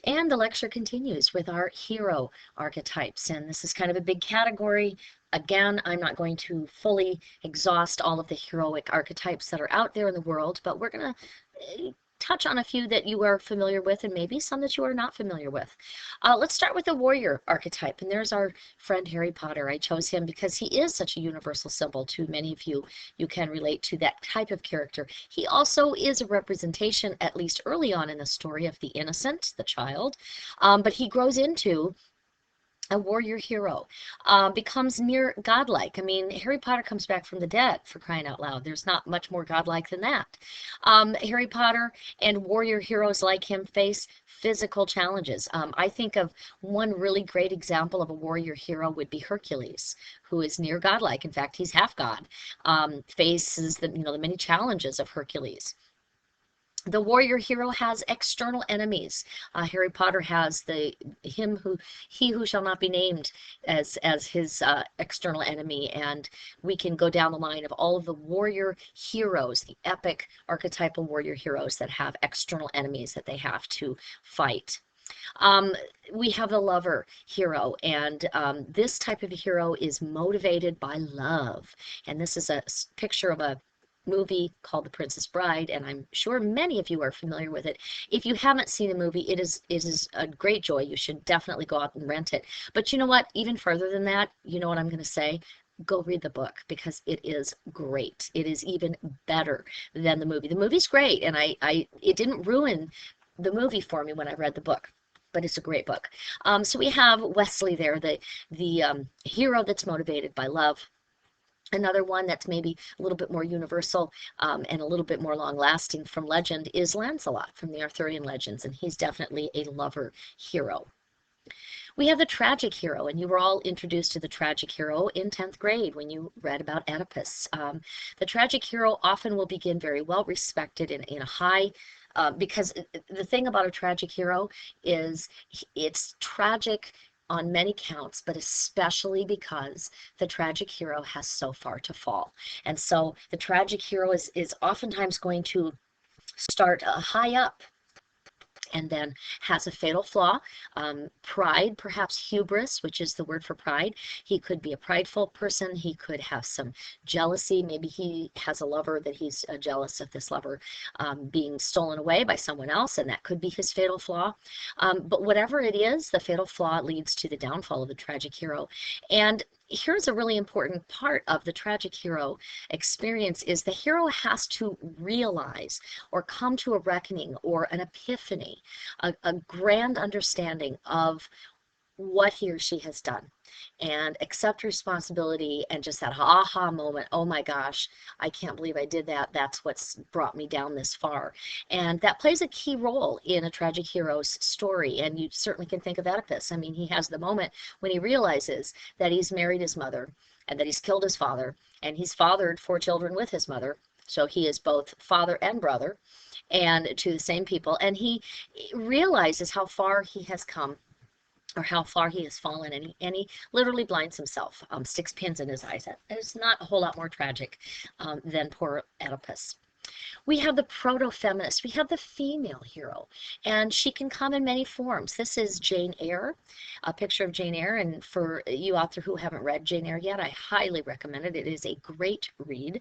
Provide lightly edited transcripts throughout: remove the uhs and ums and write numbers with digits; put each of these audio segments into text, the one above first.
And the lecture continues with our hero archetypes, and this is kind of a big category. Again, I'm not going to fully exhaust all of the heroic archetypes that are out there in the world, but we're going to touch on a few that you are familiar with and maybe some that you are not familiar with. Let's start with the warrior archetype, and there's our friend Harry Potter. I chose him because he is such a universal symbol to many of you. You can relate to that type of character. He also is a representation, at least early on in the story, of the innocent, the child, but he grows into a warrior hero, becomes near godlike. I mean, Harry Potter comes back from the dead, for crying out loud. There's not much more godlike than that. Harry Potter and warrior heroes like him face physical challenges. I think of one really great example of a warrior hero would be Hercules, who is near godlike. In fact, he's half god. Faces the many challenges of Hercules. The warrior hero has external enemies. Harry Potter has he who shall not be named as his external enemy, and we can go down the line of all of the warrior heroes, the epic archetypal warrior heroes that have external enemies that they have to fight. We have the lover hero, and this type of hero is motivated by love. And this is a picture of a movie called The Princess Bride, and I'm sure many of you are familiar with it. If you haven't seen the movie, it is a great joy. You should definitely go out and rent it. But you know what? Even further than that, you know what I'm going to say? Go read the book, because it is great. It is even better than the movie. The movie's great, and it didn't ruin the movie for me when I read the book. But it's a great book. So we have Wesley there, the hero that's motivated by love. Another one that's maybe a little bit more universal and a little bit more long-lasting from legend is Lancelot from the Arthurian legends, and he's definitely a lover hero. We have the tragic hero, and you were all introduced to the tragic hero in 10th grade when you read about Oedipus. The tragic hero often will begin very well respected in a high, because the thing about a tragic hero is it's tragic on many counts, but especially because the tragic hero has so far to fall. And so the tragic hero is oftentimes going to start high up and then has a fatal flaw. Pride, perhaps hubris, which is the word for pride. He could be a prideful person. He could have some jealousy. Maybe he has a lover that he's jealous of this lover being stolen away by someone else, and that could be his fatal flaw. But whatever it is, the fatal flaw leads to the downfall of the tragic hero. And here's a really important part of the tragic hero experience is the hero has to realize or come to a reckoning or an epiphany, a grand understanding of what he or she has done, and accept responsibility, and just that aha moment, oh my gosh, I can't believe I did that. That's what's brought me down this far. And that plays a key role in a tragic hero's story. And you certainly can think of Oedipus. I mean, he has the moment when he realizes that he's married his mother and that he's killed his father, and he's fathered 4 children with his mother. So he is both father and brother, and to the same people. And he realizes how far he has come, or how far he has fallen, and he literally blinds himself, sticks pins in his eyes. It's not a whole lot more tragic than poor Oedipus. We have the proto-feminist. We have the female hero, and she can come in many forms. This is Jane Eyre, a picture of Jane Eyre, and for you out there who haven't read Jane Eyre yet, I highly recommend it. It is a great read.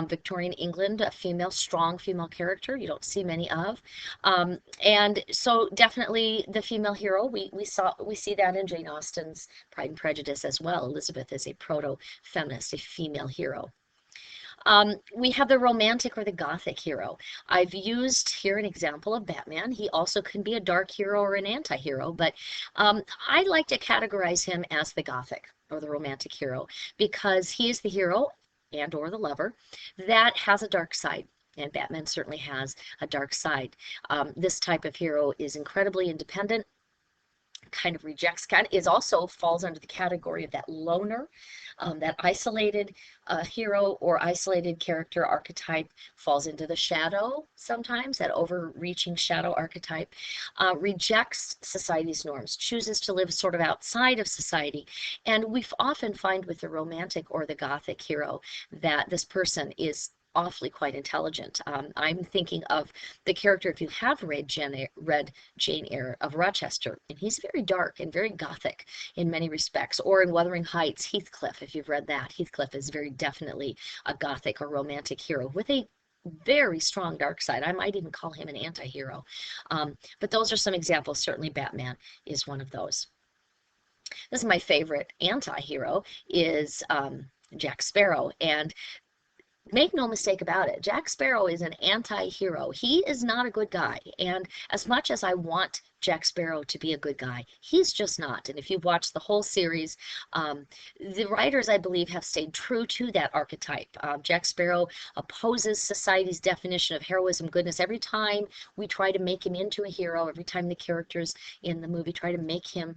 Victorian England, a strong female character you don't see many of, and so definitely the female hero. We see that in Jane Austen's Pride and Prejudice as well. Elizabeth is a proto-feminist, a female hero. We have the romantic or the gothic hero. I've used here an example of Batman. He also can be a dark hero or an anti-hero, but I like to categorize him as the gothic or the romantic hero because he is the hero and or the lover that has a dark side. And Batman certainly has a dark side. This type of hero is incredibly independent, also falls under the category of that loner, that isolated hero or isolated character archetype, falls into the shadow sometimes, that overreaching shadow archetype, rejects society's norms, chooses to live sort of outside of society. And we often find with the romantic or the gothic hero that this person is awfully quite intelligent. I'm thinking of the character, if you have read Jane Eyre of Rochester, and he's very dark and very gothic in many respects. Or in Wuthering Heights, Heathcliff, if you've read that, Heathcliff is very definitely a gothic or romantic hero with a very strong dark side. I might even call him an anti-hero. But those are some examples. Certainly Batman is one of those. This is my favorite anti-hero is Jack Sparrow. And make no mistake about it, Jack Sparrow is an anti-hero. He is not a good guy. And as much as I want Jack Sparrow to be a good guy, he's just not. And if you've watched the whole series, the writers, I believe, have stayed true to that archetype. Jack Sparrow opposes society's definition of heroism, goodness. Every time we try to make him into a hero, every time the characters in the movie try to make him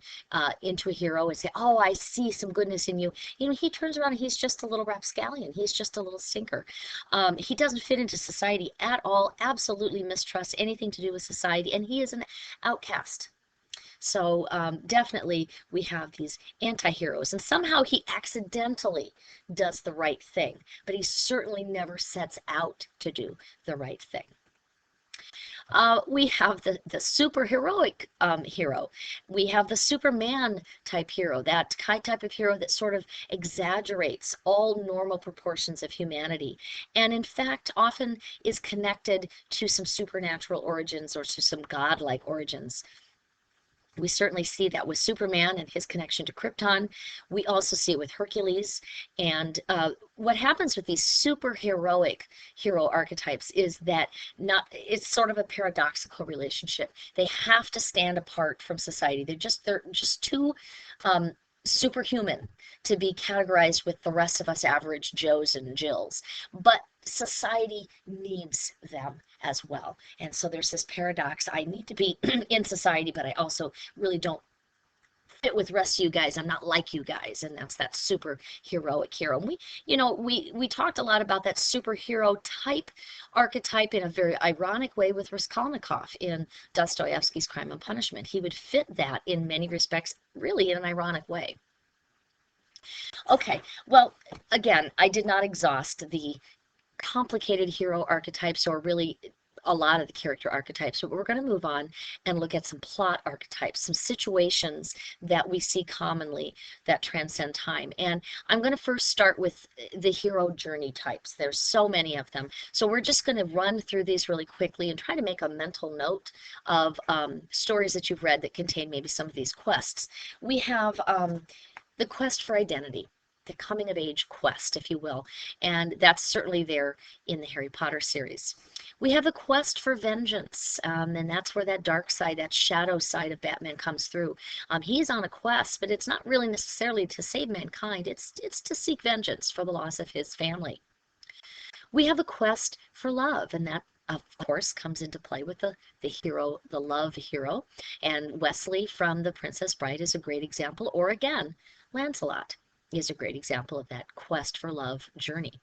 into a hero and say, oh, I see some goodness in you, he turns around and he's just a little rapscallion. He's just a little stinker. He doesn't fit into society at all, absolutely mistrusts anything to do with society, and he is an outcast. So definitely we have these anti-heroes, and somehow he accidentally does the right thing, but he certainly never sets out to do the right thing. We have the superheroic hero. We have the Superman type hero, that type of hero that sort of exaggerates all normal proportions of humanity, and in fact often is connected to some supernatural origins or to some godlike origins. We certainly see that with Superman and his connection to Krypton. We also see it with Hercules. And what happens with these superheroic hero archetypes is that it's sort of a paradoxical relationship. They have to stand apart from society. They're just too superhuman to be categorized with the rest of us average Joes and Jills. But society needs them as well. And so there's this paradox. I need to be in society, but I also really don't fit with the rest of you guys. I'm not like you guys. And that's that super heroic hero. And we talked a lot about that superhero type archetype in a very ironic way with Raskolnikov in Dostoevsky's Crime and Punishment. He would fit that in many respects, really in an ironic way. Okay, well, again, I did not exhaust the complicated hero archetypes, or really a lot of the character archetypes, but we're going to move on and look at some plot archetypes, some situations that we see commonly that transcend time. And I'm going to first start with the hero journey types. There's so many of them. So we're just going to run through these really quickly and try to make a mental note of stories that you've read that contain maybe some of these quests. We have the quest for identity, the coming of age quest, if you will, and that's certainly there in the Harry Potter series. We have the quest for vengeance, and that's where that dark side, that shadow side of Batman comes through. He's on a quest, but it's not really necessarily to save mankind. It's to seek vengeance for the loss of his family. We have a quest for love, and that of course comes into play with the hero, the love hero, and Wesley from The Princess Bride is a great example, or again, Lancelot is a great example of that quest for love journey.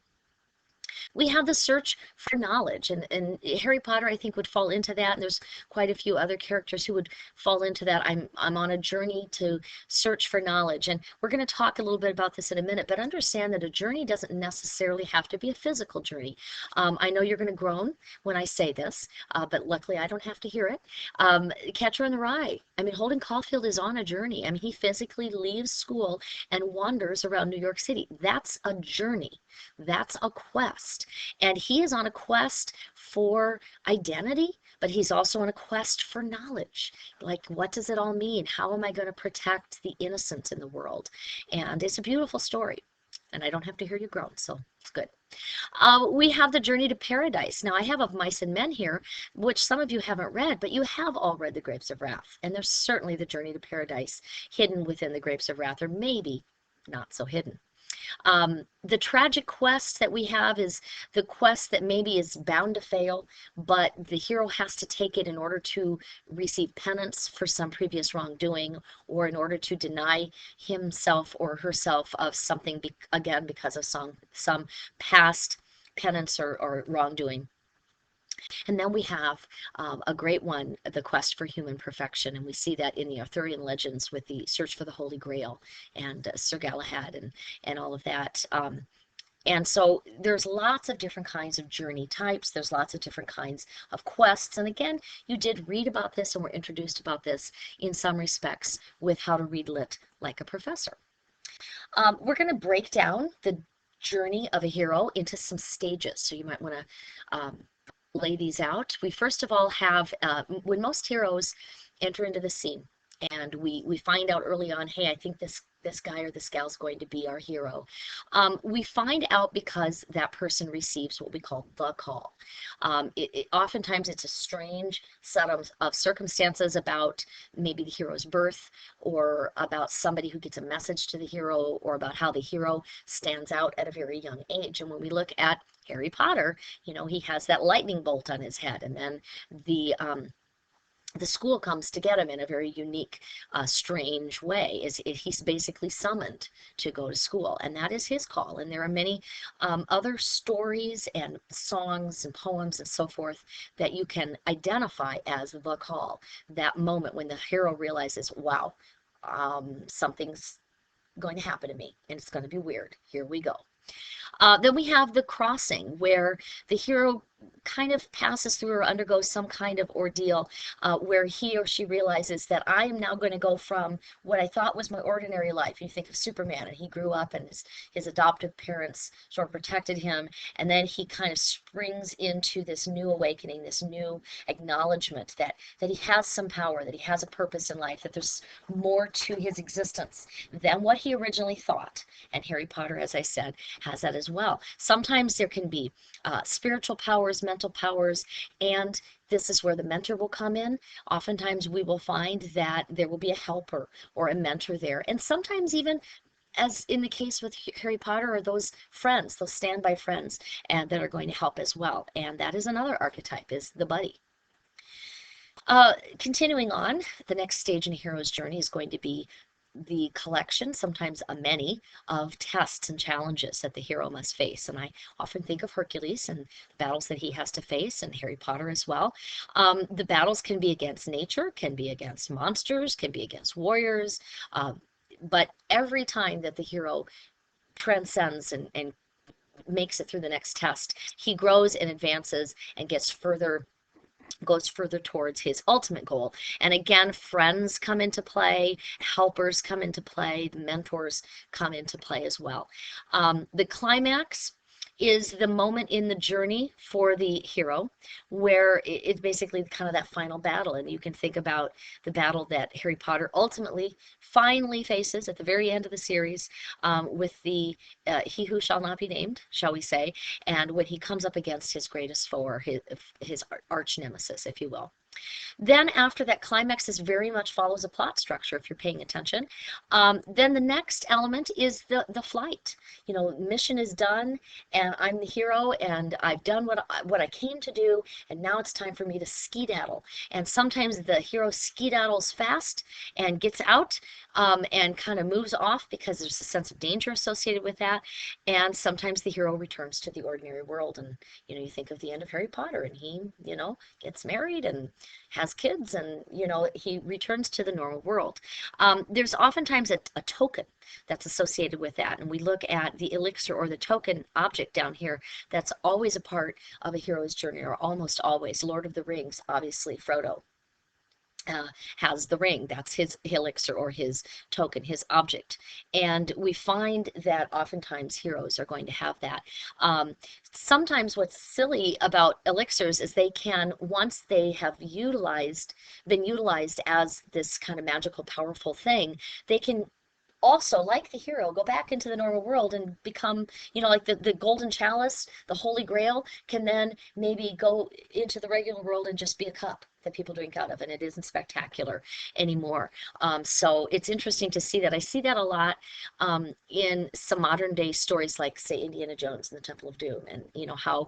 We have the search for knowledge, and Harry Potter, I think, would fall into that, and there's quite a few other characters who would fall into that. I'm on a journey to search for knowledge, and we're going to talk a little bit about this in a minute, but understand that a journey doesn't necessarily have to be a physical journey. I know you're going to groan when I say this, but luckily I don't have to hear it. Catcher in the Rye. I mean, Holden Caulfield is on a journey. I mean, he physically leaves school and wanders around New York City. That's a journey. That's a quest. And he is on a quest for identity, but he's also on a quest for knowledge. Like, what does it all mean? How am I going to protect the innocent in the world? And it's a beautiful story. And I don't have to hear you groan, so it's good. We have the Journey to Paradise. Now, I have Of Mice and Men here, which some of you haven't read, but you have all read The Grapes of Wrath. And there's certainly the Journey to Paradise hidden within The Grapes of Wrath, or maybe not so hidden. The tragic quest that we have is the quest that maybe is bound to fail, but the hero has to take it in order to receive penance for some previous wrongdoing, or in order to deny himself or herself of something, again, because of some past penance or wrongdoing. And then we have a great one, the quest for human perfection, and we see that in the Arthurian legends with the search for the Holy Grail and Sir Galahad and all of that. And so there's lots of different kinds of journey types. There's lots of different kinds of quests. And again, you did read about this and were introduced about this in some respects with How to Read Lit Like a Professor. We're going to break down the journey of a hero into some stages. So you might want to lay these out. We first of all have, when most heroes enter into the scene, and we find out early on, hey, I think this guy or this gal is going to be our hero. We find out because that person receives what we call the call. Oftentimes it's a strange set of circumstances about maybe the hero's birth, or about somebody who gets a message to the hero, or about how the hero stands out at a very young age. And when we look at Harry Potter, you know, he has that lightning bolt on his head, and then the school comes to get him in a very unique, strange way. He's basically summoned to go to school, and that is his call. And there are many other stories and songs and poems and so forth that you can identify as the call, that moment when the hero realizes, wow, something's going to happen to me, and it's going to be weird. Here we go. Then we have the crossing, where the hero kind of passes through or undergoes some kind of ordeal, where he or she realizes that I am now going to go from what I thought was my ordinary life. You think of Superman, and he grew up, and his adoptive parents sort of protected him, and then he kind of springs into this new awakening, this new acknowledgement that he has some power, that he has a purpose in life, that there's more to his existence than what he originally thought. And Harry Potter, as I said, has that as well. Sometimes there can be spiritual powers, mental powers, and this is where the mentor will come in. Oftentimes we will find that there will be a helper or a mentor there, and sometimes even, as in the case with Harry Potter, are those friends, those standby friends, and that are going to help as well. And that is another archetype, is the buddy. Continuing on, the next stage in a hero's journey is going to be the collection, sometimes a many, of tests and challenges that the hero must face. And I often think of Hercules and the battles that he has to face, and Harry Potter as well. The battles can be against nature, can be against monsters, can be against warriors, but every time that the hero transcends and makes it through the next test, he grows and advances and goes further towards his ultimate goal. And again, friends come into play, helpers come into play, the mentors come into play as well. The climax is the moment in the journey for the hero where it's basically kind of that final battle. And you can think about the battle that Harry Potter ultimately finally faces at the very end of the series, with the he who shall not be named, shall we say, and when he comes up against his greatest foe, or his arch nemesis, if you will. Then after that climax, is very much follows a plot structure, if you're paying attention. Then the next element is the flight. You know, mission is done, and I'm the hero, and I've done what I came to do, and now it's time for me to skedaddle. And sometimes the hero skedaddles fast and gets out, and kind of moves off because there's a sense of danger associated with that. And sometimes the hero returns to the ordinary world, and you know, you think of the end of Harry Potter, and he, you know, gets married and has kids, and you know, he returns to the normal world. There's oftentimes a token that's associated with that, and we look at the elixir or the token object down here. That's always a part of a hero's journey, or almost always. Lord of the Rings, obviously Frodo has the ring. That's his elixir or his token, his object. And we find that oftentimes heroes are going to have that. Sometimes what's silly about elixirs is they can, once they have been utilized as this kind of magical, powerful thing, they can also, like the hero, go back into the normal world and become, you know, like the golden chalice, the holy grail, can then maybe go into the regular world and just be a cup that people drink out of, and it isn't spectacular anymore. So it's interesting to see that. I see that a lot in some modern day stories, like say Indiana Jones and the Temple of Doom, and you know how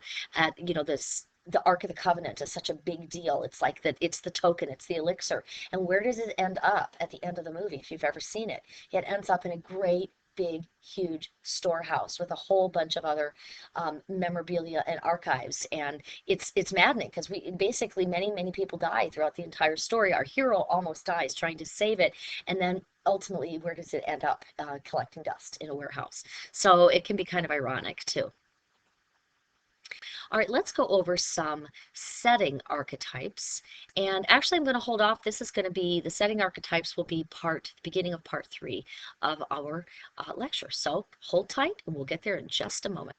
you know, the Ark of the Covenant is such a big deal. It's like that, it's the token, it's the elixir. And where does it end up at the end of the movie? If you've ever seen it, it ends up in a great big, huge storehouse with a whole bunch of other memorabilia and archives. And it's maddening because we basically many people die throughout the entire story. Our hero almost dies trying to save it, and then ultimately, where does it end up? Collecting dust in a warehouse. So it can be kind of ironic too. All right, let's go over some setting archetypes. And actually, I'm going to hold off. This is going to be the setting archetypes will be the beginning of part 3 of our lecture. So hold tight, and we'll get there in just a moment.